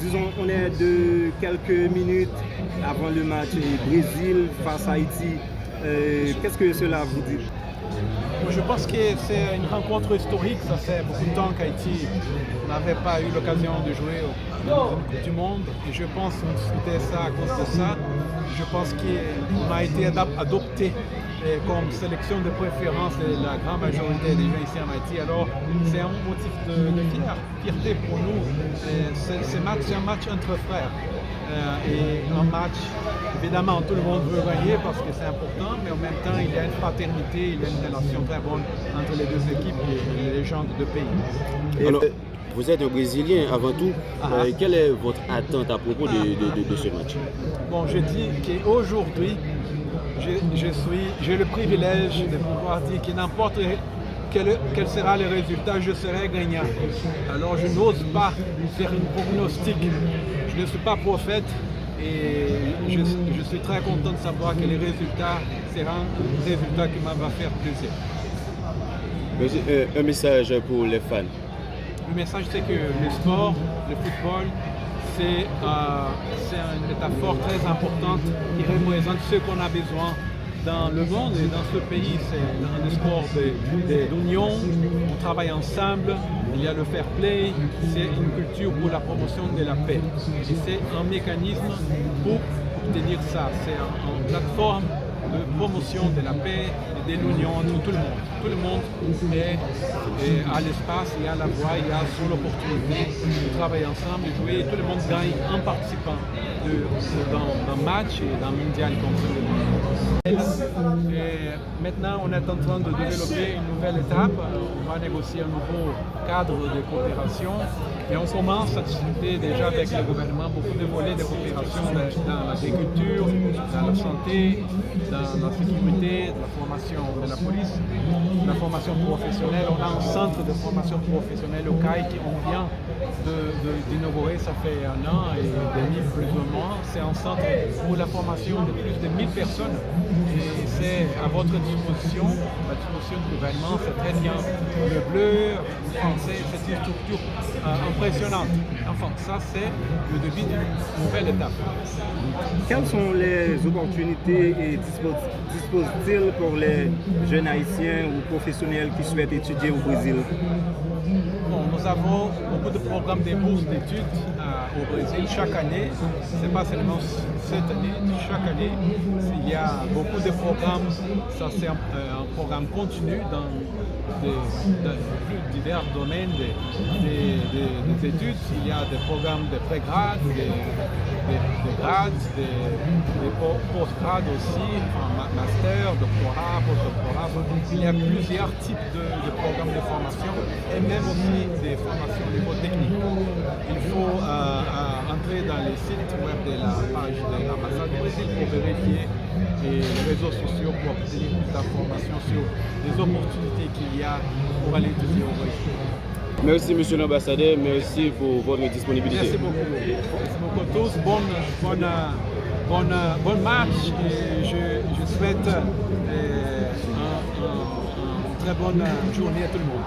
disons, on est de quelques minutes avant le match Brésil face à Haïti. Qu'est-ce que cela vous dit? Je pense que c'est une rencontre historique. Ça fait beaucoup de temps qu'Haïti n'avait pas eu l'occasion de jouer dans une Coupe du Monde. Et je pense qu'on discutait ça à cause de ça. Je pense qu'on a été adopté comme sélection de préférence de la grande majorité des gens ici en Haïti. Alors c'est un motif de fierté pour nous. C'est un match entre frères. Et un match, évidemment, tout le monde veut gagner parce que c'est important, mais en même temps, il y a une fraternité, il y a une relation très bonne entre les deux équipes et les gens de deux pays. Alors, vous êtes un Brésilien avant tout. Quelle est votre attente à propos de ce match? Bon, je dis qu'aujourd'hui, j'ai le privilège de pouvoir dire que n'importe quel sera le résultat, je serai gagnant. Alors je n'ose pas faire une prognostic. Je ne suis pas prophète et je suis très content de savoir que les résultats seront un résultat qui va faire plaisir. Un message pour les fans. Le message, c'est que le sport, le football, c'est une métaphore très importante qui représente ce qu'on a besoin dans le monde et dans ce pays. C'est un sport d'union, on travaille ensemble, il y a le fair play, c'est une culture pour la promotion de la paix. Et c'est un mécanisme pour obtenir ça. C'est une plateforme de promotion de la paix et de l'union entre tout le monde. Tout le monde est à l'espace, il y a la voie, il y a l'opportunité de travailler ensemble, de jouer. Tout le monde gagne en participant dans un match et dans un mondial comme celui-là. Et maintenant, on est en train de développer une nouvelle étape. On va négocier un nouveau cadre de coopération et on commence à discuter déjà avec le gouvernement beaucoup de volets de coopération dans l'agriculture, dans la santé, dans la sécurité, dans la formation de la police, la formation professionnelle. On a un centre de formation professionnelle au CAI qu'on vient d'inaugurer, ça fait 1 an et demi plus ou moins. C'est un centre pour la formation de plus de 1000 personnes et c'est à votre disposition, à la disposition du gouvernement, c'est très bien. Le bleu, le français, c'est une structure impressionnante. Enfin, ça c'est le début d'une nouvelle étape. Quelles sont les opportunités et dispositifs pour les jeunes haïtiens ou professionnels qui souhaitent étudier au Brésil? Bon, nous avons beaucoup de programmes de bourses d'études au Brésil chaque année. Ce n'est pas seulement cette année, chaque année. Il y a beaucoup de programmes. Ça, c'est un programme continu dans divers domaines des études. Il y a des programmes de pré-grade, des grades, des post-grades aussi, master, doctorat, post-doctorat. Il y a plusieurs types de programmes de formation et même aussi des formations au niveau technique. Il faut entrer dans les sites web de la page de l'ambassade du Brésil pour vérifier et les réseaux sociaux pour obtenir plus d'informations sur les opportunités qu'il y a pour aller étudier au Brésil. Merci monsieur l'ambassadeur, merci pour votre disponibilité. Merci beaucoup. Merci beaucoup à tous. Bon match et je souhaite une très bonne journée à tout le monde.